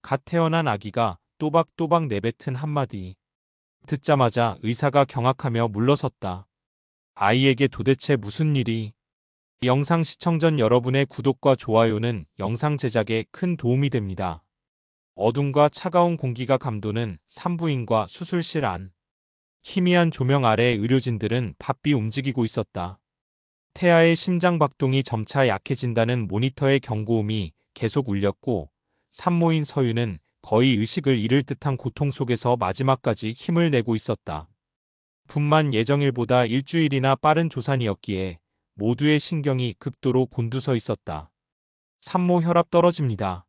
갓 태어난 아기가 또박또박 내뱉은 한마디. 듣자마자 의사가 경악하며 물러섰다. 아이에게 도대체 무슨 일이? 영상 시청 전 여러분의 구독과 좋아요는 영상 제작에 큰 도움이 됩니다. 어둠과 차가운 공기가 감도는 산부인과 수술실 안. 희미한 조명 아래 의료진들은 바삐 움직이고 있었다. 태아의 심장 박동이 점차 약해진다는 모니터의 경고음이 계속 울렸고, 산모인 서유는 거의 의식을 잃을 듯한 고통 속에서 마지막까지 힘을 내고 있었다. 분만 예정일보다 일주일이나 빠른 조산이었기에 모두의 신경이 극도로 곤두서 있었다. 산모 혈압 떨어집니다.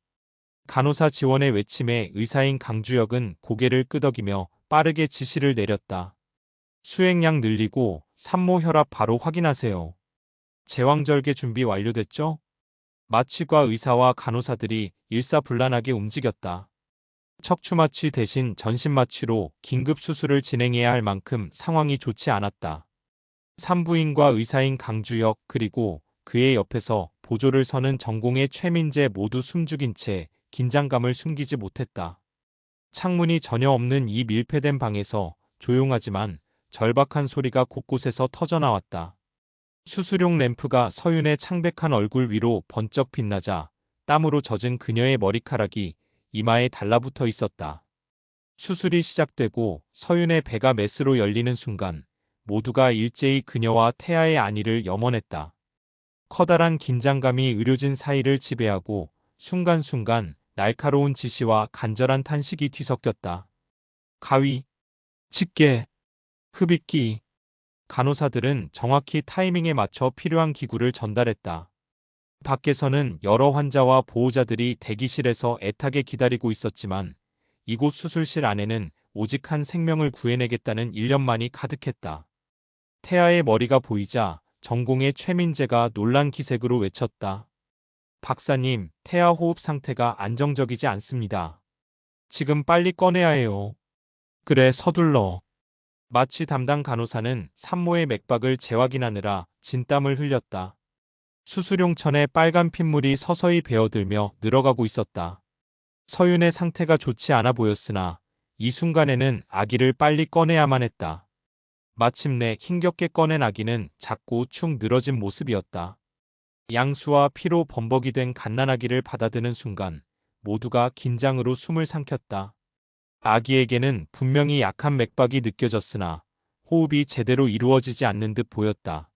간호사 지원의 외침에 의사인 강주혁은 고개를 끄덕이며 빠르게 지시를 내렸다. 수행량 늘리고 산모 혈압 바로 확인하세요. 제왕절개 준비 완료됐죠? 마취과 의사와 간호사들이 일사불란하게 움직였다. 척추마취 대신 전신마취로 긴급 수술을 진행해야 할 만큼 상황이 좋지 않았다. 산부인과 의사인 강주혁 그리고 그의 옆에서 보조를 서는 전공의 최민재 모두 숨죽인 채 긴장감을 숨기지 못했다. 창문이 전혀 없는 이 밀폐된 방에서 조용하지만 절박한 소리가 곳곳에서 터져나왔다. 수술용 램프가 서윤의 창백한 얼굴 위로 번쩍 빛나자 땀으로 젖은 그녀의 머리카락이 이마에 달라붙어 있었다. 수술이 시작되고 서윤의 배가 메스로 열리는 순간 모두가 일제히 그녀와 태아의 안위를 염원했다. 커다란 긴장감이 의료진 사이를 지배하고 순간순간 날카로운 지시와 간절한 탄식이 뒤섞였다. 가위, 집게, 흡입기. 간호사들은 정확히 타이밍에 맞춰 필요한 기구를 전달했다. 밖에서는 여러 환자와 보호자들이 대기실에서 애타게 기다리고 있었지만 이곳 수술실 안에는 오직 한 생명을 구해내겠다는 일념만이 가득했다. 태아의 머리가 보이자 전공의 최민재가 놀란 기색으로 외쳤다. 박사님, 태아 호흡 상태가 안정적이지 않습니다. 지금 빨리 꺼내야 해요. 그래, 서둘러. 마취 담당 간호사는 산모의 맥박을 재확인하느라 진땀을 흘렸다. 수술용 천에 빨간 핏물이 서서히 배어들며 늘어가고 있었다. 서윤의 상태가 좋지 않아 보였으나 이 순간에는 아기를 빨리 꺼내야만 했다. 마침내 힘겹게 꺼낸 아기는 작고 축 늘어진 모습이었다. 양수와 피로 범벅이 된 갓난아기를 받아드는 순간 모두가 긴장으로 숨을 삼켰다. 아기에게는 분명히 약한 맥박이 느껴졌으나 호흡이 제대로 이루어지지 않는 듯 보였다.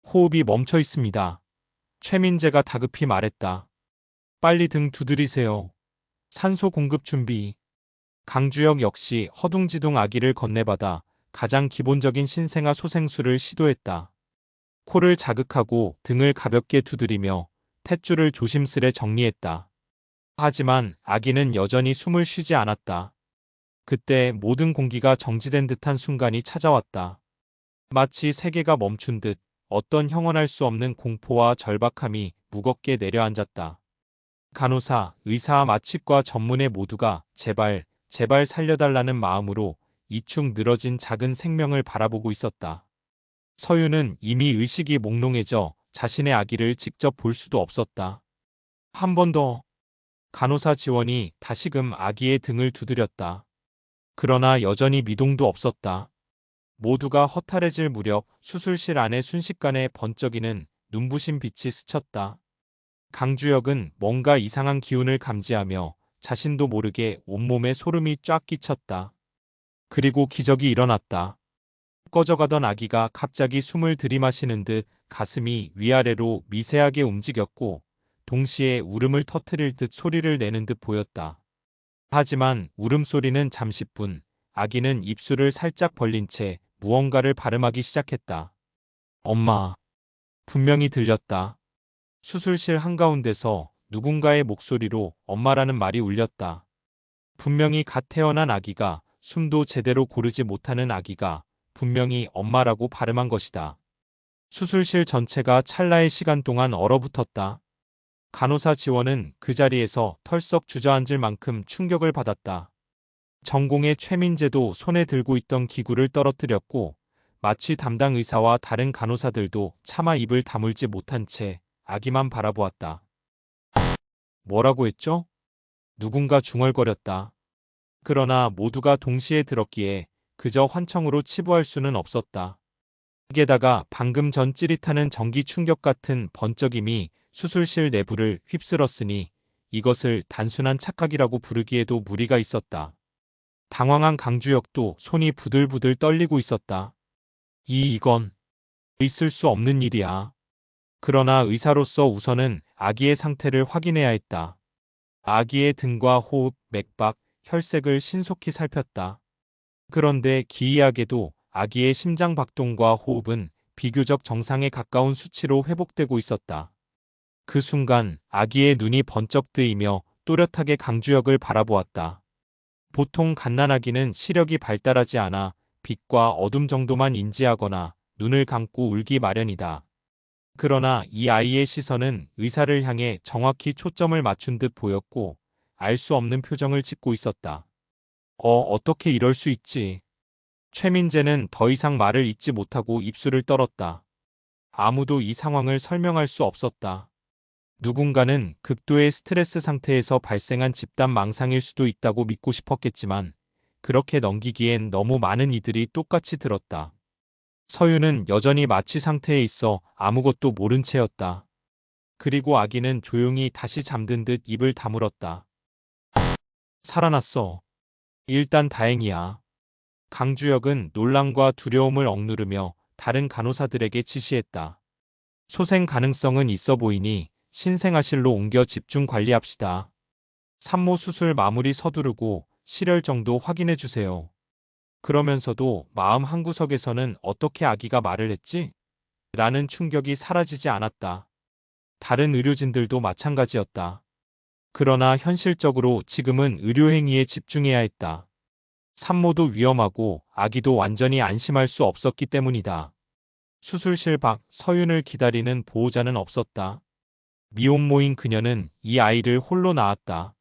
호흡이 멈춰 있습니다. 최민재가 다급히 말했다. 빨리 등 두드리세요. 산소 공급 준비. 강주혁 역시 허둥지둥 아기를 건네받아 가장 기본적인 신생아 소생술을 시도했다. 코를 자극하고 등을 가볍게 두드리며 탯줄을 조심스레 정리했다. 하지만 아기는 여전히 숨을 쉬지 않았다. 그때 모든 공기가 정지된 듯한 순간이 찾아왔다. 마치 세계가 멈춘 듯 어떤 형언할 수 없는 공포와 절박함이 무겁게 내려앉았다. 간호사, 의사, 마취과 전문의 모두가 제발, 제발 살려달라는 마음으로 이축 늘어진 작은 생명을 바라보고 있었다. 서유는 이미 의식이 몽롱해져 자신의 아기를 직접 볼 수도 없었다. 한 번 더. 간호사 지원이 다시금 아기의 등을 두드렸다. 그러나 여전히 미동도 없었다. 모두가 허탈해질 무렵 수술실 안에 순식간에 번쩍이는 눈부신 빛이 스쳤다. 강주혁은 뭔가 이상한 기운을 감지하며 자신도 모르게 온몸에 소름이 쫙 끼쳤다. 그리고 기적이 일어났다. 꺼져가던 아기가 갑자기 숨을 들이마시는 듯 가슴이 위아래로 미세하게 움직였고 동시에 울음을 터뜨릴 듯 소리를 내는 듯 보였다. 하지만 울음소리는 잠시뿐, 아기는 입술을 살짝 벌린 채 무언가를 발음하기 시작했다. 엄마. 분명히 들렸다. 수술실 한가운데서 누군가의 목소리로 엄마라는 말이 울렸다. 분명히 갓 태어난 아기가, 숨도 제대로 고르지 못하는 아기가 분명히 엄마라고 발음한 것이다. 수술실 전체가 찰나의 시간 동안 얼어붙었다. 간호사 지원은 그 자리에서 털썩 주저앉을 만큼 충격을 받았다. 전공의 최민재도 손에 들고 있던 기구를 떨어뜨렸고 마취 담당 의사와 다른 간호사들도 차마 입을 다물지 못한 채 아기만 바라보았다. 뭐라고 했죠? 누군가 중얼거렸다. 그러나 모두가 동시에 들었기에 그저 환청으로 치부할 수는 없었다. 게다가 방금 전 찌릿하는 전기 충격 같은 번쩍임이 수술실 내부를 휩쓸었으니 이것을 단순한 착각이라고 부르기에도 무리가 있었다. 당황한 강주혁도 손이 부들부들 떨리고 있었다. 이건 있을 수 없는 일이야. 그러나 의사로서 우선은 아기의 상태를 확인해야 했다. 아기의 등과 호흡, 맥박, 혈색을 신속히 살폈다. 그런데 기이하게도 아기의 심장 박동과 호흡은 비교적 정상에 가까운 수치로 회복되고 있었다. 그 순간 아기의 눈이 번쩍 뜨이며 또렷하게 강주혁을 바라보았다. 보통 갓난아기는 시력이 발달하지 않아 빛과 어둠 정도만 인지하거나 눈을 감고 울기 마련이다. 그러나 이 아이의 시선은 의사를 향해 정확히 초점을 맞춘 듯 보였고 알 수 없는 표정을 짓고 있었다. 어떻게 이럴 수 있지? 최민재는 더 이상 말을 잇지 못하고 입술을 떨었다. 아무도 이 상황을 설명할 수 없었다. 누군가는 극도의 스트레스 상태에서 발생한 집단 망상일 수도 있다고 믿고 싶었겠지만 그렇게 넘기기엔 너무 많은 이들이 똑같이 들었다. 서유는 여전히 마취 상태에 있어 아무것도 모른 채였다. 그리고 아기는 조용히 다시 잠든 듯 입을 다물었다. 살아났어. 일단 다행이야. 강주혁은 놀람과 두려움을 억누르며 다른 간호사들에게 지시했다. 소생 가능성은 있어 보이니 신생아실로 옮겨 집중 관리합시다. 산모 수술 마무리 서두르고 실혈 정도 확인해 주세요. 그러면서도 마음 한구석에서는 어떻게 아기가 말을 했지? 라는 충격이 사라지지 않았다. 다른 의료진들도 마찬가지였다. 그러나 현실적으로 지금은 의료행위에 집중해야 했다. 산모도 위험하고 아기도 완전히 안심할 수 없었기 때문이다. 수술실 밖 서윤을 기다리는 보호자는 없었다. 미혼모인 그녀는 이 아이를 홀로 낳았다.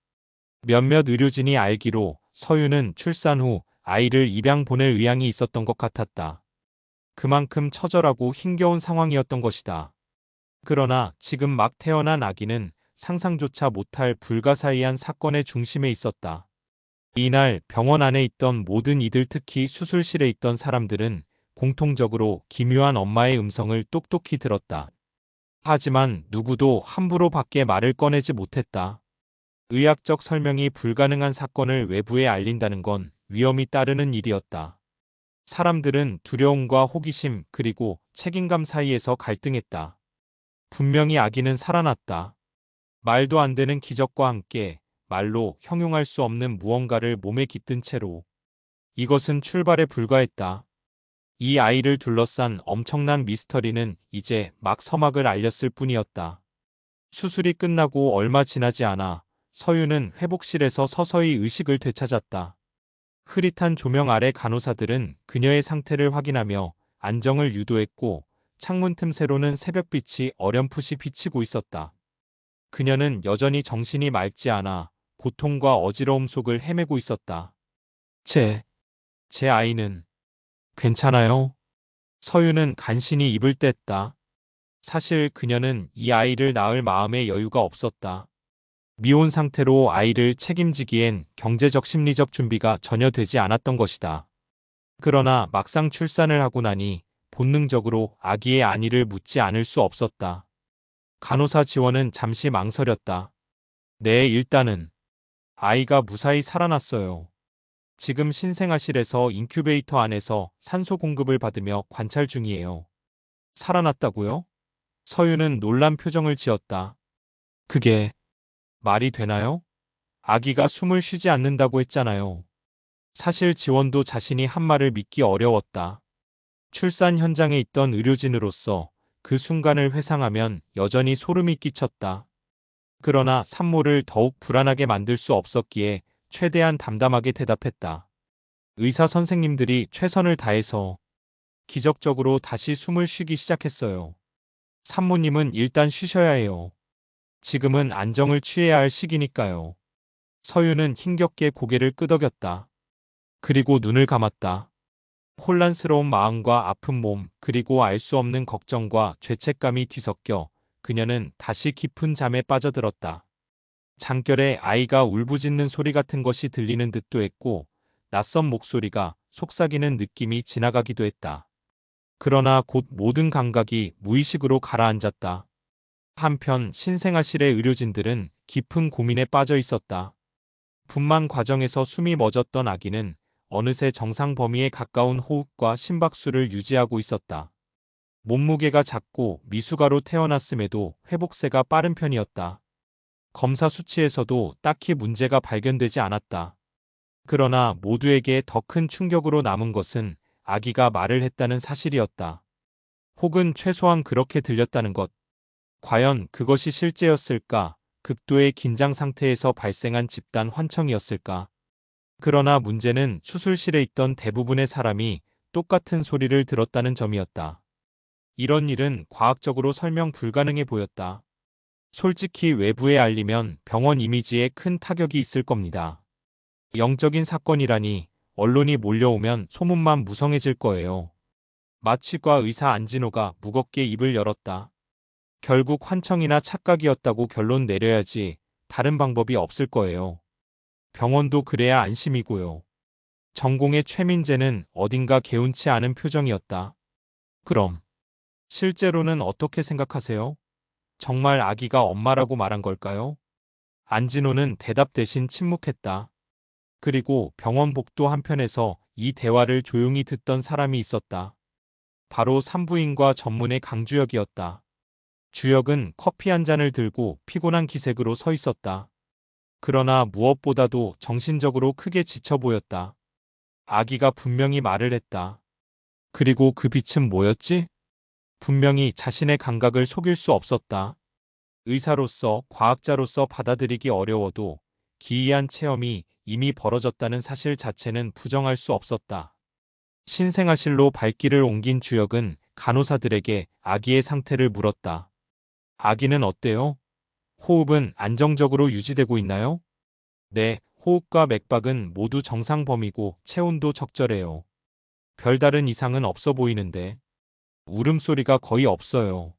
몇몇 의료진이 알기로 서윤은 출산 후 아이를 입양 보낼 의향이 있었던 것 같았다. 그만큼 처절하고 힘겨운 상황이었던 것이다. 그러나 지금 막 태어난 아기는 상상조차 못할 불가사의한 사건의 중심에 있었다. 이날 병원 안에 있던 모든 이들, 특히 수술실에 있던 사람들은 공통적으로 기묘한 엄마의 음성을 똑똑히 들었다. 하지만 누구도 함부로 밖에 말을 꺼내지 못했다. 의학적 설명이 불가능한 사건을 외부에 알린다는 건 위험이 따르는 일이었다. 사람들은 두려움과 호기심 그리고 책임감 사이에서 갈등했다. 분명히 아기는 살아났다. 말도 안 되는 기적과 함께 말로 형용할 수 없는 무언가를 몸에 깃든 채로. 이것은 출발에 불과했다. 이 아이를 둘러싼 엄청난 미스터리는 이제 막 서막을 알렸을 뿐이었다. 수술이 끝나고 얼마 지나지 않아 서유는 회복실에서 서서히 의식을 되찾았다. 흐릿한 조명 아래 간호사들은 그녀의 상태를 확인하며 안정을 유도했고 창문 틈새로는 새벽빛이 어렴풋이 비치고 있었다. 그녀는 여전히 정신이 맑지 않아 고통과 어지러움 속을 헤매고 있었다. 제 아이는 괜찮아요? 서유는 간신히 입을 뗐다. 사실 그녀는 이 아이를 낳을 마음의 여유가 없었다. 미혼 상태로 아이를 책임지기엔 경제적 심리적 준비가 전혀 되지 않았던 것이다. 그러나 막상 출산을 하고 나니 본능적으로 아기의 안위를 묻지 않을 수 없었다. 간호사 지원은 잠시 망설였다. 네, 일단은 아이가 무사히 살아났어요. 지금 신생아실에서 인큐베이터 안에서 산소 공급을 받으며 관찰 중이에요. 살아났다고요? 서유는 놀란 표정을 지었다. 그게 말이 되나요? 아기가 숨을 쉬지 않는다고 했잖아요. 사실 지원도 자신이 한 말을 믿기 어려웠다. 출산 현장에 있던 의료진으로서 그 순간을 회상하면 여전히 소름이 끼쳤다. 그러나 산모를 더욱 불안하게 만들 수 없었기에 최대한 담담하게 대답했다. 의사 선생님들이 최선을 다해서 기적적으로 다시 숨을 쉬기 시작했어요. 산모님은 일단 쉬셔야 해요. 지금은 안정을 취해야 할 시기니까요. 서유는 힘겹게 고개를 끄덕였다. 그리고 눈을 감았다. 혼란스러운 마음과 아픈 몸, 그리고 알 수 없는 걱정과 죄책감이 뒤섞여 그녀는 다시 깊은 잠에 빠져들었다. 장결에 아이가 울부짖는 소리 같은 것이 들리는 듯도 했고 낯선 목소리가 속삭이는 느낌이 지나가기도 했다. 그러나 곧 모든 감각이 무의식으로 가라앉았다. 한편 신생아실의 의료진들은 깊은 고민에 빠져 있었다. 분만 과정에서 숨이 멎었던 아기는 어느새 정상 범위에 가까운 호흡과 심박수를 유지하고 있었다. 몸무게가 작고 미숙아로 태어났음에도 회복세가 빠른 편이었다. 검사 수치에서도 딱히 문제가 발견되지 않았다. 그러나 모두에게 더 큰 충격으로 남은 것은 아기가 말을 했다는 사실이었다. 혹은 최소한 그렇게 들렸다는 것. 과연 그것이 실제였을까? 극도의 긴장 상태에서 발생한 집단 환청이었을까? 그러나 문제는 수술실에 있던 대부분의 사람이 똑같은 소리를 들었다는 점이었다. 이런 일은 과학적으로 설명 불가능해 보였다. 솔직히 외부에 알리면 병원 이미지에 큰 타격이 있을 겁니다. 영적인 사건이라니 언론이 몰려오면 소문만 무성해질 거예요. 마취과 의사 안진호가 무겁게 입을 열었다. 결국 환청이나 착각이었다고 결론 내려야지 다른 방법이 없을 거예요. 병원도 그래야 안심이고요. 전공의 최민재는 어딘가 개운치 않은 표정이었다. 그럼 실제로는 어떻게 생각하세요? 정말 아기가 엄마라고 말한 걸까요? 안진호는 대답 대신 침묵했다. 그리고 병원 복도 한편에서 이 대화를 조용히 듣던 사람이 있었다. 바로 산부인과 전문의 강주혁이었다. 주혁은 커피 한 잔을 들고 피곤한 기색으로 서 있었다. 그러나 무엇보다도 정신적으로 크게 지쳐 보였다. 아기가 분명히 말을 했다. 그리고 그 빛은 뭐였지? 분명히 자신의 감각을 속일 수 없었다. 의사로서, 과학자로서 받아들이기 어려워도 기이한 체험이 이미 벌어졌다는 사실 자체는 부정할 수 없었다. 신생아실로 발길을 옮긴 주혁은 간호사들에게 아기의 상태를 물었다. 아기는 어때요? 호흡은 안정적으로 유지되고 있나요? 네, 호흡과 맥박은 모두 정상 범위고 체온도 적절해요. 별다른 이상은 없어 보이는데 울음소리가 거의 없어요.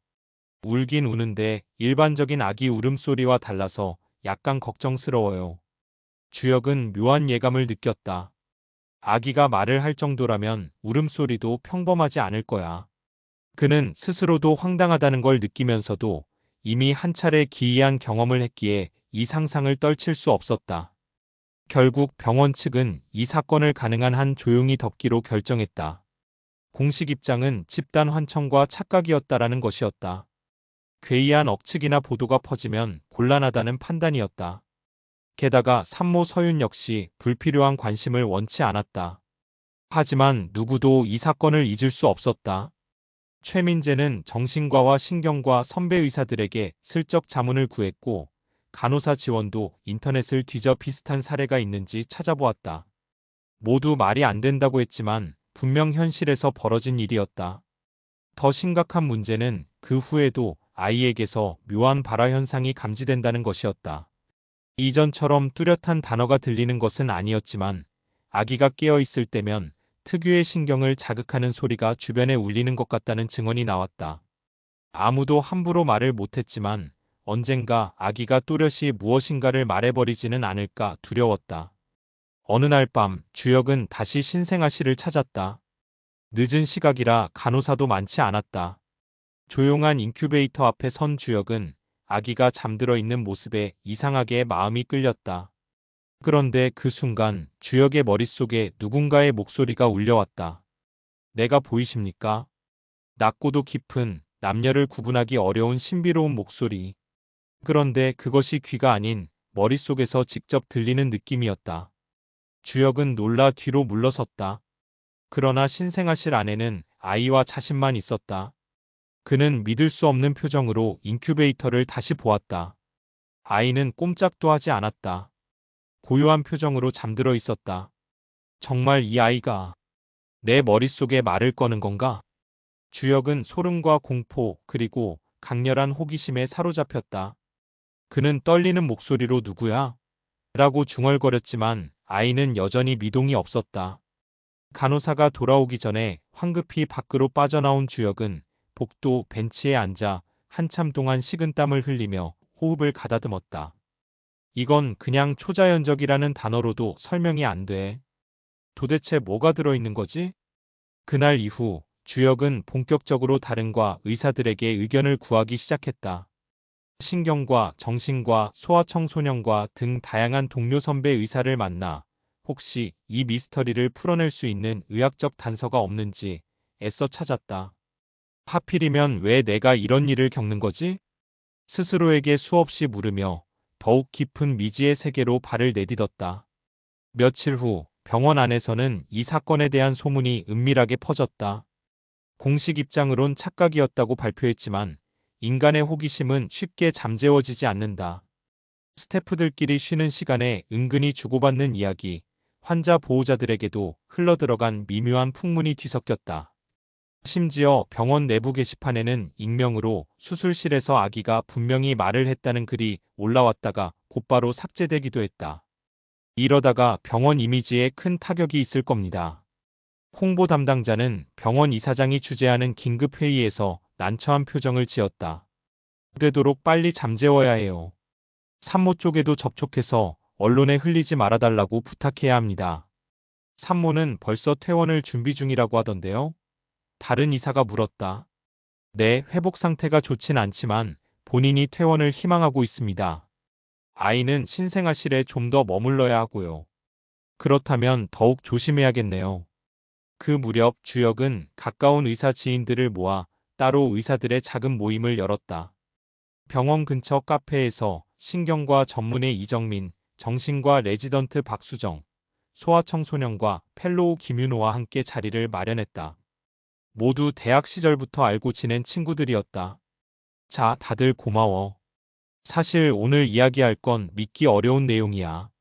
울긴 우는데 일반적인 아기 울음소리와 달라서 약간 걱정스러워요. 주혁은 묘한 예감을 느꼈다. 아기가 말을 할 정도라면 울음소리도 평범하지 않을 거야. 그는 스스로도 황당하다는 걸 느끼면서도 이미 한 차례 기이한 경험을 했기에 이 상상을 떨칠 수 없었다. 결국 병원 측은 이 사건을 가능한 한 조용히 덮기로 결정했다. 공식 입장은 집단 환청과 착각이었다라는 것이었다. 괴이한 억측이나 보도가 퍼지면 곤란하다는 판단이었다. 게다가 산모 서윤 역시 불필요한 관심을 원치 않았다. 하지만 누구도 이 사건을 잊을 수 없었다. 최민재는 정신과와 신경과 선배 의사들에게 슬쩍 자문을 구했고 간호사 지원도 인터넷을 뒤져 비슷한 사례가 있는지 찾아보았다. 모두 말이 안 된다고 했지만 분명 현실에서 벌어진 일이었다. 더 심각한 문제는 그 후에도 아이에게서 묘한 발화 현상이 감지된다는 것이었다. 이전처럼 뚜렷한 단어가 들리는 것은 아니었지만 아기가 깨어 있을 때면 특유의 신경을 자극하는 소리가 주변에 울리는 것 같다는 증언이 나왔다. 아무도 함부로 말을 못했지만 언젠가 아기가 또렷이 무엇인가를 말해버리지는 않을까 두려웠다. 어느 날 밤 주혁은 다시 신생아실을 찾았다. 늦은 시각이라 간호사도 많지 않았다. 조용한 인큐베이터 앞에 선 주혁은 아기가 잠들어 있는 모습에 이상하게 마음이 끌렸다. 그런데 그 순간 주혁의 머릿속에 누군가의 목소리가 울려왔다. 내가 보이십니까? 낮고도 깊은 남녀를 구분하기 어려운 신비로운 목소리. 그런데 그것이 귀가 아닌 머릿속에서 직접 들리는 느낌이었다. 주혁은 놀라 뒤로 물러섰다. 그러나 신생아실 안에는 아이와 자신만 있었다. 그는 믿을 수 없는 표정으로 인큐베이터를 다시 보았다. 아이는 꼼짝도 하지 않았다. 고요한 표정으로 잠들어 있었다. 정말 이 아이가 내 머릿속에 말을 거는 건가? 주혁은 소름과 공포 그리고 강렬한 호기심에 사로잡혔다. 그는 떨리는 목소리로 누구야? 라고 중얼거렸지만 아이는 여전히 미동이 없었다. 간호사가 돌아오기 전에 황급히 밖으로 빠져나온 주혁은 복도 벤치에 앉아 한참 동안 식은땀을 흘리며 호흡을 가다듬었다. 이건 그냥 초자연적이라는 단어로도 설명이 안 돼. 도대체 뭐가 들어있는 거지? 그날 이후 주역은 본격적으로 다른과 의사들에게 의견을 구하기 시작했다. 신경과 정신과 소아청소년과 등 다양한 동료 선배 의사를 만나 혹시 이 미스터리를 풀어낼 수 있는 의학적 단서가 없는지 애써 찾았다. 하필이면 왜 내가 이런 일을 겪는 거지? 스스로에게 수없이 물으며 더욱 깊은 미지의 세계로 발을 내딛었다. 며칠 후 병원 안에서는 이 사건에 대한 소문이 은밀하게 퍼졌다. 공식 입장으론 착각이었다고 발표했지만 인간의 호기심은 쉽게 잠재워지지 않는다. 스태프들끼리 쉬는 시간에 은근히 주고받는 이야기, 환자 보호자들에게도 흘러들어간 미묘한 풍문이 뒤섞였다. 심지어 병원 내부 게시판에는 익명으로 수술실에서 아기가 분명히 말을 했다는 글이 올라왔다가 곧바로 삭제되기도 했다. 이러다가 병원 이미지에 큰 타격이 있을 겁니다. 홍보 담당자는 병원 이사장이 주재하는 긴급 회의에서 난처한 표정을 지었다. 되도록 빨리 잠재워야 해요. 산모 쪽에도 접촉해서 언론에 흘리지 말아달라고 부탁해야 합니다. 산모는 벌써 퇴원을 준비 중이라고 하던데요. 다른 이사가 물었다. 네, 회복 상태가 좋진 않지만 본인이 퇴원을 희망하고 있습니다. 아이는 신생아실에 좀 더 머물러야 하고요. 그렇다면 더욱 조심해야겠네요. 그 무렵 주역은 가까운 의사 지인들을 모아 따로 의사들의 작은 모임을 열었다. 병원 근처 카페에서 신경과 전문의 이정민, 정신과 레지던트 박수정, 소아청소년과 펠로우 김윤호와 함께 자리를 마련했다. 모두 대학 시절부터 알고 지낸 친구들이었다. 자, 다들 고마워. 사실 오늘 이야기할 건 믿기 어려운 내용이야.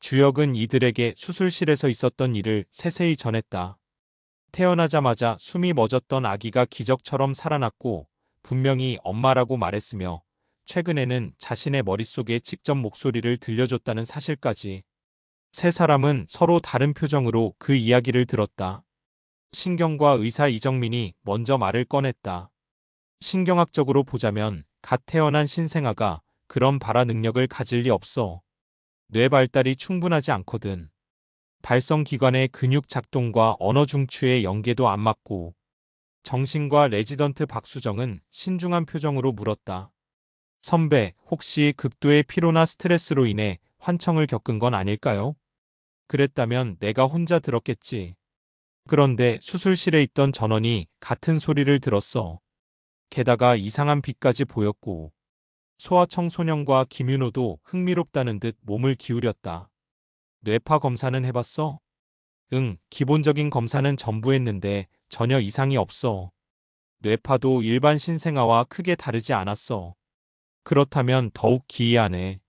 주역은 이들에게 수술실에서 있었던 일을 세세히 전했다. 태어나자마자 숨이 멎었던 아기가 기적처럼 살아났고 분명히 엄마라고 말했으며 최근에는 자신의 머릿속에 직접 목소리를 들려줬다는 사실까지. 세 사람은 서로 다른 표정으로 그 이야기를 들었다. 신경과 의사 이정민이 먼저 말을 꺼냈다. 신경학적으로 보자면 갓 태어난 신생아가 그런 발화 능력을 가질 리 없어. 뇌 발달이 충분하지 않거든. 발성기관의 근육 작동과 언어 중추의 연계도 안 맞고. 정신과 레지던트 박수정은 신중한 표정으로 물었다. 선배, 혹시 극도의 피로나 스트레스로 인해 환청을 겪은 건 아닐까요? 그랬다면 내가 혼자 들었겠지. 그런데 수술실에 있던 전원이 같은 소리를 들었어. 게다가 이상한 빛까지 보였고. 소아청소년과 김윤호도 흥미롭다는 듯 몸을 기울였다. 뇌파 검사는 해봤어? 응, 기본적인 검사는 전부 했는데 전혀 이상이 없어. 뇌파도 일반 신생아와 크게 다르지 않았어. 그렇다면 더욱 기이하네.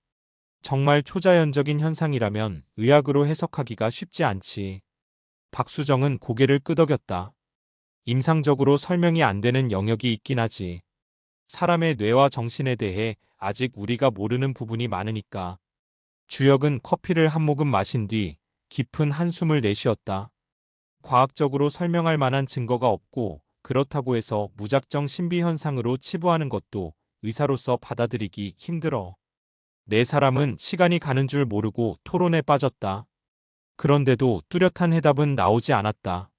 정말 초자연적인 현상이라면 의학으로 해석하기가 쉽지 않지. 박수정은 고개를 끄덕였다. 임상적으로 설명이 안 되는 영역이 있긴 하지. 사람의 뇌와 정신에 대해 아직 우리가 모르는 부분이 많으니까. 주역은 커피를 한 모금 마신 뒤 깊은 한숨을 내쉬었다. 과학적으로 설명할 만한 증거가 없고 그렇다고 해서 무작정 신비현상으로 치부하는 것도 의사로서 받아들이기 힘들어. 네 사람은 시간이 가는 줄 모르고 토론에 빠졌다. 그런데도 뚜렷한 해답은 나오지 않았다.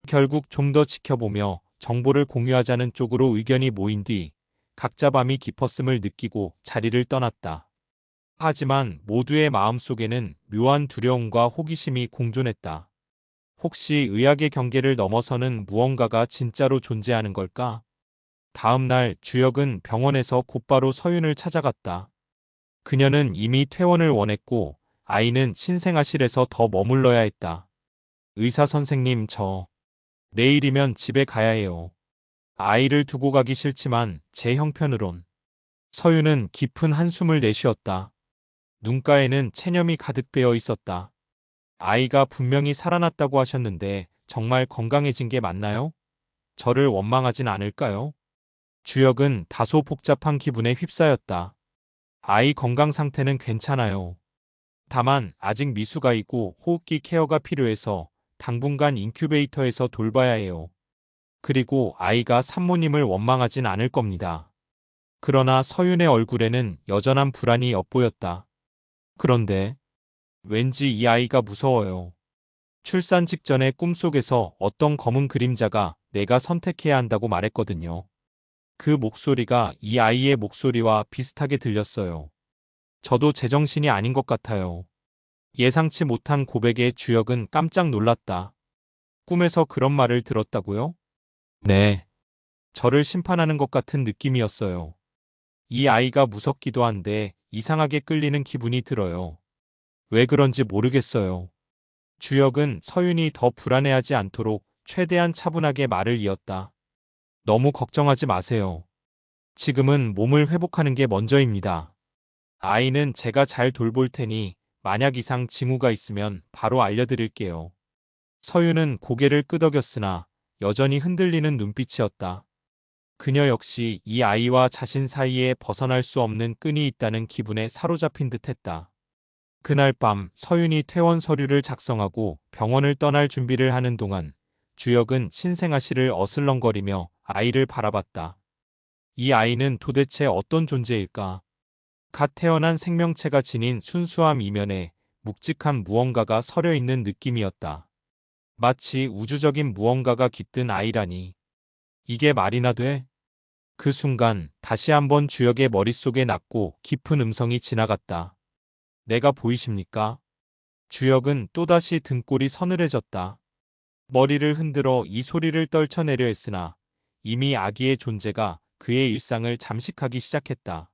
결국 좀 더 지켜보며 정보를 공유하자는 쪽으로 의견이 모인 뒤 각자 밤이 깊었음을 느끼고 자리를 떠났다. 하지만 모두의 마음속에는 묘한 두려움과 호기심이 공존했다. 혹시 의학의 경계를 넘어서는 무언가가 진짜로 존재하는 걸까? 다음 날 주역은 병원에서 곧바로 서윤을 찾아갔다. 그녀는 이미 퇴원을 원했고 아이는 신생아실에서 더 머물러야 했다. 의사 선생님, 내일이면 집에 가야 해요. 아이를 두고 가기 싫지만 제 형편으론. 서윤은 깊은 한숨을 내쉬었다. 눈가에는 체념이 가득 배어 있었다. 아이가 분명히 살아났다고 하셨는데 정말 건강해진 게 맞나요? 저를 원망하진 않을까요? 주역은 다소 복잡한 기분에 휩싸였다. 아이 건강 상태는 괜찮아요. 다만 아직 미숙아이고 호흡기 케어가 필요해서 당분간 인큐베이터에서 돌봐야 해요. 그리고 아이가 산모님을 원망하진 않을 겁니다. 그러나 서윤의 얼굴에는 여전한 불안이 엿보였다. 그런데 왠지 이 아이가 무서워요. 출산 직전에 꿈속에서 어떤 검은 그림자가 내가 선택해야 한다고 말했거든요. 그 목소리가 이 아이의 목소리와 비슷하게 들렸어요. 저도 제정신이 아닌 것 같아요. 예상치 못한 고백에 주혁은 깜짝 놀랐다. 꿈에서 그런 말을 들었다고요? 네. 저를 심판하는 것 같은 느낌이었어요. 이 아이가 무섭기도 한데 이상하게 끌리는 기분이 들어요. 왜 그런지 모르겠어요. 주혁은 서윤이 더 불안해하지 않도록 최대한 차분하게 말을 이었다. 너무 걱정하지 마세요. 지금은 몸을 회복하는 게 먼저입니다. 아이는 제가 잘 돌볼 테니 만약 이상 징후가 있으면 바로 알려드릴게요. 서윤은 고개를 끄덕였으나 여전히 흔들리는 눈빛이었다. 그녀 역시 이 아이와 자신 사이에 벗어날 수 없는 끈이 있다는 기분에 사로잡힌 듯했다. 그날 밤 서윤이 퇴원 서류를 작성하고 병원을 떠날 준비를 하는 동안 주혁은 신생아 씨를 어슬렁거리며 아이를 바라봤다. 이 아이는 도대체 어떤 존재일까? 갓 태어난 생명체가 지닌 순수함 이면에 묵직한 무언가가 서려 있는 느낌이었다. 마치 우주적인 무언가가 깃든 아이라니. 이게 말이나 돼? 그 순간 다시 한번 주혁의 머릿속에 낮고 깊은 음성이 지나갔다. 내가 보이십니까? 주혁은 또다시 등골이 서늘해졌다. 머리를 흔들어 이 소리를 떨쳐내려 했으나 이미 아기의 존재가 그의 일상을 잠식하기 시작했다.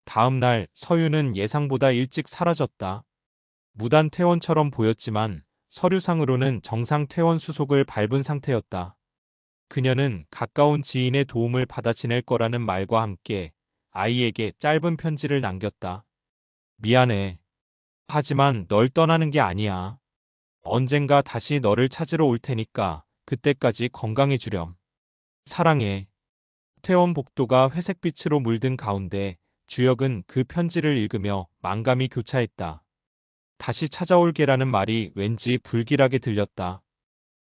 다음 날 서윤은 예상보다 일찍 사라졌다. 무단 퇴원처럼 보였지만 서류상으로는 정상 퇴원 수속을 밟은 상태였다. 그녀는 가까운 지인의 도움을 받아 지낼 거라는 말과 함께 아이에게 짧은 편지를 남겼다. 미안해. 하지만 널 떠나는 게 아니야. 언젠가 다시 너를 찾으러 올 테니까 그때까지 건강해주렴. 사랑해. 퇴원 복도가 회색빛으로 물든 가운데 주혁은 그 편지를 읽으며 만감이 교차했다. 다시 찾아올게라는 말이 왠지 불길하게 들렸다.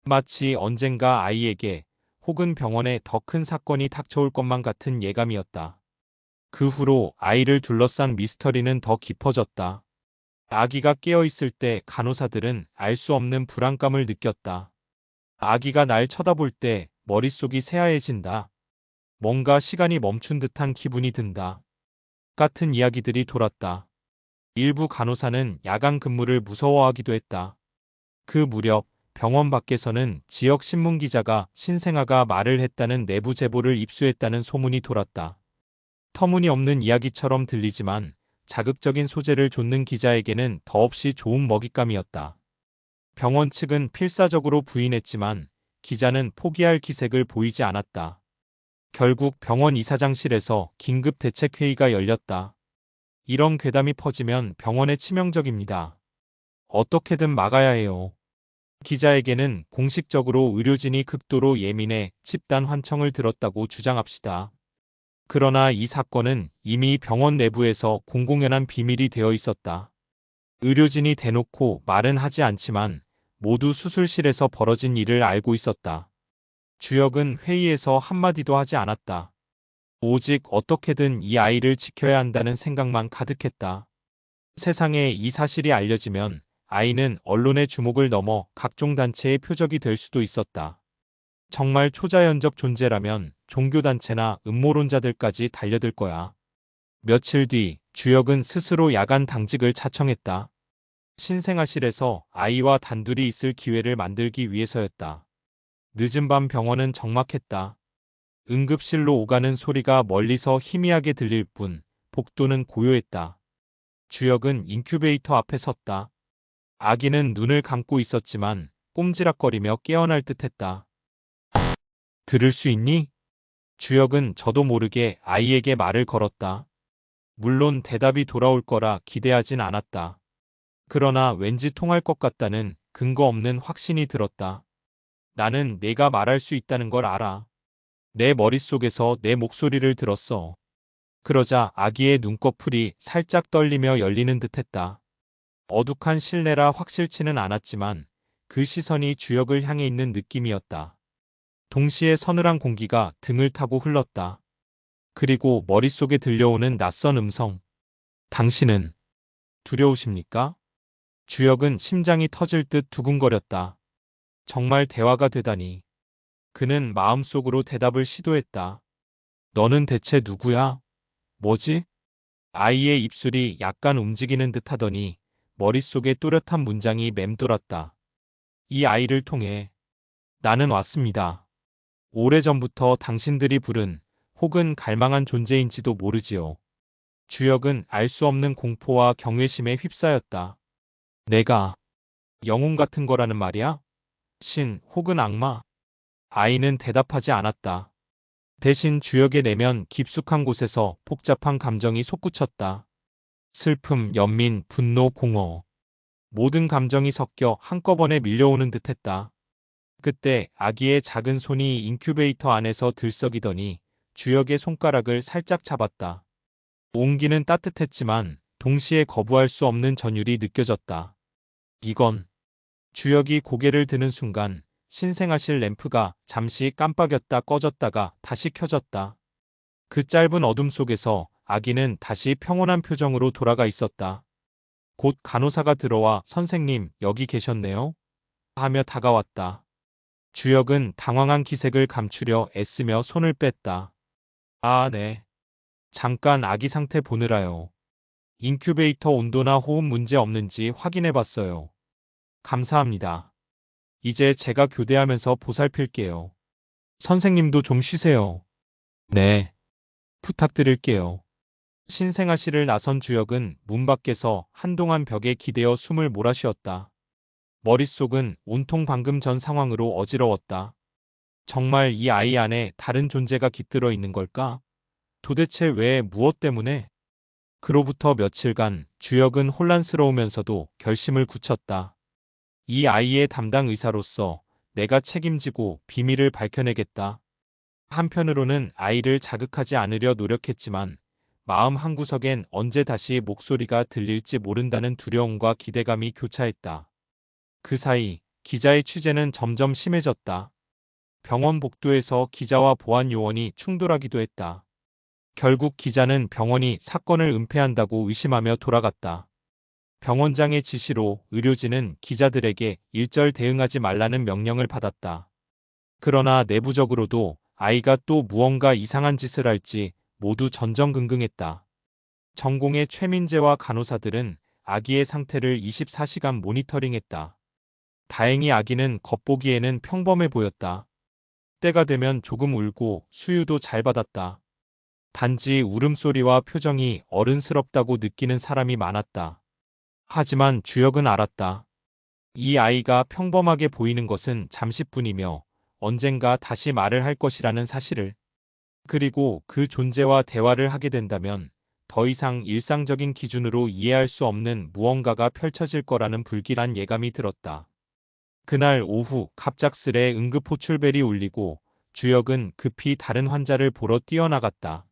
마치 언젠가 아이에게 혹은 병원에 더 큰 사건이 닥쳐올 것만 같은 예감이었다. 그 후로 아이를 둘러싼 미스터리는 더 깊어졌다. 아기가 깨어있을 때 간호사들은 알 수 없는 불안감을 느꼈다. 아기가 날 쳐다볼 때 머릿속이 새하얘진다. 뭔가 시간이 멈춘 듯한 기분이 든다. 같은 이야기들이 돌았다. 일부 간호사는 야간 근무를 무서워하기도 했다. 그 무렵 병원 밖에서는 지역 신문 기자가 신생아가 말을 했다는 내부 제보를 입수했다는 소문이 돌았다. 터무니없는 이야기처럼 들리지만 자극적인 소재를 좇는 기자에게는 더없이 좋은 먹잇감이었다. 병원 측은 필사적으로 부인했지만 기자는 포기할 기색을 보이지 않았다. 결국 병원 이사장실에서 긴급 대책회의가 열렸다. 이런 괴담이 퍼지면 병원에 치명적입니다. 어떻게든 막아야 해요. 기자에게는 공식적으로 의료진이 극도로 예민해 집단 환청을 들었다고 주장합시다. 그러나 이 사건은 이미 병원 내부에서 공공연한 비밀이 되어 있었다. 의료진이 대놓고 말은 하지 않지만 모두 수술실에서 벌어진 일을 알고 있었다. 주혁은 회의에서 한마디도 하지 않았다. 오직 어떻게든 이 아이를 지켜야 한다는 생각만 가득했다. 세상에 이 사실이 알려지면 아이는 언론의 주목을 넘어 각종 단체의 표적이 될 수도 있었다. 정말 초자연적 존재라면 종교단체나 음모론자들까지 달려들 거야. 며칠 뒤 주혁은 스스로 야간 당직을 자청했다. 신생아실에서 아이와 단둘이 있을 기회를 만들기 위해서였다. 늦은 밤 병원은 적막했다. 응급실로 오가는 소리가 멀리서 희미하게 들릴 뿐 복도는 고요했다. 주혁은 인큐베이터 앞에 섰다. 아기는 눈을 감고 있었지만 꼼지락거리며 깨어날 듯했다. 들을 수 있니? 주혁은 저도 모르게 아이에게 말을 걸었다. 물론 대답이 돌아올 거라 기대하진 않았다. 그러나 왠지 통할 것 같다는 근거 없는 확신이 들었다. 나는 내가 말할 수 있다는 걸 알아. 내 머릿속에서 내 목소리를 들었어. 그러자 아기의 눈꺼풀이 살짝 떨리며 열리는 듯했다. 어둑한 실내라 확실치는 않았지만 그 시선이 주혁을 향해 있는 느낌이었다. 동시에 서늘한 공기가 등을 타고 흘렀다. 그리고 머릿속에 들려오는 낯선 음성. 당신은 두려우십니까? 주혁은 심장이 터질 듯 두근거렸다. 정말 대화가 되다니. 그는 마음속으로 대답을 시도했다. 너는 대체 누구야? 뭐지? 아이의 입술이 약간 움직이는 듯 하더니 머릿속에 또렷한 문장이 맴돌았다. 이 아이를 통해 나는 왔습니다. 오래전부터 당신들이 부른 혹은 갈망한 존재인지도 모르지요. 주혁은 알 수 없는 공포와 경외심에 휩싸였다. 내가 영웅 같은 거라는 말이야? 신 혹은 악마? 아이는 대답하지 않았다. 대신 주혁의 내면 깊숙한 곳에서 복잡한 감정이 솟구쳤다. 슬픔, 연민, 분노, 공허. 모든 감정이 섞여 한꺼번에 밀려오는 듯했다. 그때 아기의 작은 손이 인큐베이터 안에서 들썩이더니 주혁의 손가락을 살짝 잡았다. 온기는 따뜻했지만 동시에 거부할 수 없는 전율이 느껴졌다. 이건 주혁이 고개를 드는 순간 신생아실 램프가 잠시 깜빡였다 꺼졌다가 다시 켜졌다. 그 짧은 어둠 속에서 아기는 다시 평온한 표정으로 돌아가 있었다. 곧 간호사가 들어와 선생님 여기 계셨네요? 하며 다가왔다. 주혁은 당황한 기색을 감추려 애쓰며 손을 뺐다. 아, 네. 잠깐 아기 상태 보느라요. 인큐베이터 온도나 호흡 문제 없는지 확인해 봤어요. 감사합니다. 이제 제가 교대하면서 보살필게요. 선생님도 좀 쉬세요. 네. 부탁드릴게요. 신생아실을 나선 주혁은 문 밖에서 한동안 벽에 기대어 숨을 몰아쉬었다. 머릿속은 온통 방금 전 상황으로 어지러웠다. 정말 이 아이 안에 다른 존재가 깃들어 있는 걸까? 도대체 왜 무엇 때문에? 그로부터 며칠간 주혁은 혼란스러우면서도 결심을 굳혔다. 이 아이의 담당 의사로서 내가 책임지고 비밀을 밝혀내겠다. 한편으로는 아이를 자극하지 않으려 노력했지만 마음 한구석엔 언제 다시 목소리가 들릴지 모른다는 두려움과 기대감이 교차했다. 그 사이 기자의 취재는 점점 심해졌다. 병원 복도에서 기자와 보안 요원이 충돌하기도 했다. 결국 기자는 병원이 사건을 은폐한다고 의심하며 돌아갔다. 병원장의 지시로 의료진은 기자들에게 일절 대응하지 말라는 명령을 받았다. 그러나 내부적으로도 아이가 또 무언가 이상한 짓을 할지 모두 전전긍긍했다. 전공의 최민재와 간호사들은 아기의 상태를 24시간 모니터링했다. 다행히 아기는 겉보기에는 평범해 보였다. 때가 되면 조금 울고 수유도 잘 받았다. 단지 울음소리와 표정이 어른스럽다고 느끼는 사람이 많았다. 하지만 주혁은 알았다. 이 아이가 평범하게 보이는 것은 잠시뿐이며 언젠가 다시 말을 할 것이라는 사실을. 그리고 그 존재와 대화를 하게 된다면 더 이상 일상적인 기준으로 이해할 수 없는 무언가가 펼쳐질 거라는 불길한 예감이 들었다. 그날 오후 갑작스레 응급 호출벨이 울리고 주혁은 급히 다른 환자를 보러 뛰어나갔다.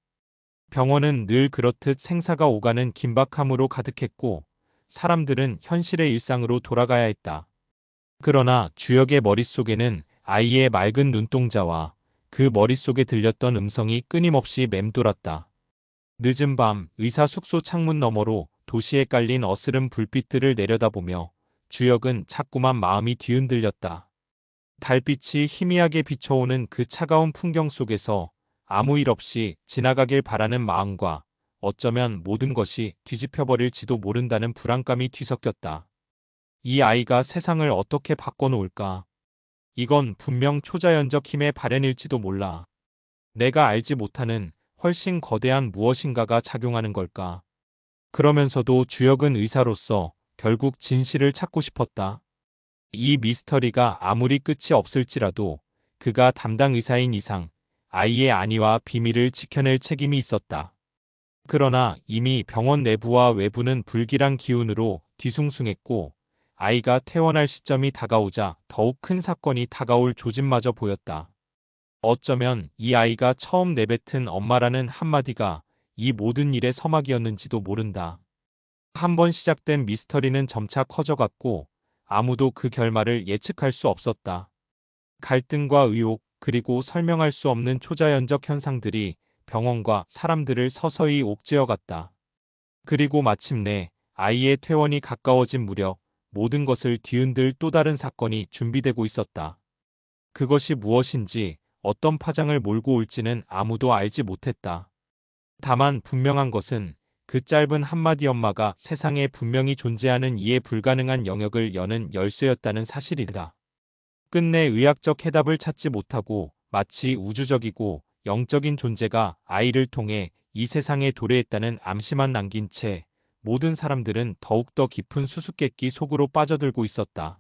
병원은 늘 그렇듯 생사가 오가는 긴박함으로 가득했고 사람들은 현실의 일상으로 돌아가야 했다. 그러나 주혁의 머릿속에는 아이의 맑은 눈동자와 그 머릿속에 들렸던 음성이 끊임없이 맴돌았다. 늦은 밤 의사 숙소 창문 너머로 도시에 깔린 어스름 불빛들을 내려다보며 주혁은 자꾸만 마음이 뒤흔들렸다. 달빛이 희미하게 비춰오는 그 차가운 풍경 속에서 아무 일 없이 지나가길 바라는 마음과 어쩌면 모든 것이 뒤집혀버릴지도 모른다는 불안감이 뒤섞였다. 이 아이가 세상을 어떻게 바꿔놓을까? 이건 분명 초자연적 힘의 발현일지도 몰라. 내가 알지 못하는 훨씬 거대한 무엇인가가 작용하는 걸까? 그러면서도 주혁은 의사로서 결국 진실을 찾고 싶었다. 이 미스터리가 아무리 끝이 없을지라도 그가 담당 의사인 이상 아이의 안위와 비밀을 지켜낼 책임이 있었다. 그러나 이미 병원 내부와 외부는 불길한 기운으로 뒤숭숭했고 아이가 퇴원할 시점이 다가오자 더욱 큰 사건이 다가올 조짐마저 보였다. 어쩌면 이 아이가 처음 내뱉은 엄마라는 한마디가 이 모든 일의 서막이었는지도 모른다. 한 번 시작된 미스터리는 점차 커져갔고 아무도 그 결말을 예측할 수 없었다. 갈등과 의혹 그리고 설명할 수 없는 초자연적 현상들이 병원과 사람들을 서서히 옥죄어갔다. 그리고 마침내 아이의 퇴원이 가까워진 무렵 모든 것을 뒤흔들 또 다른 사건이 준비되고 있었다. 그것이 무엇인지 어떤 파장을 몰고 올지는 아무도 알지 못했다. 다만 분명한 것은 그 짧은 한마디 엄마가 세상에 분명히 존재하는 이해 불가능한 영역을 여는 열쇠였다는 사실이다. 끝내 의학적 해답을 찾지 못하고 마치 우주적이고 영적인 존재가 아이를 통해 이 세상에 도래했다는 암시만 남긴 채 모든 사람들은 더욱더 깊은 수수께끼 속으로 빠져들고 있었다.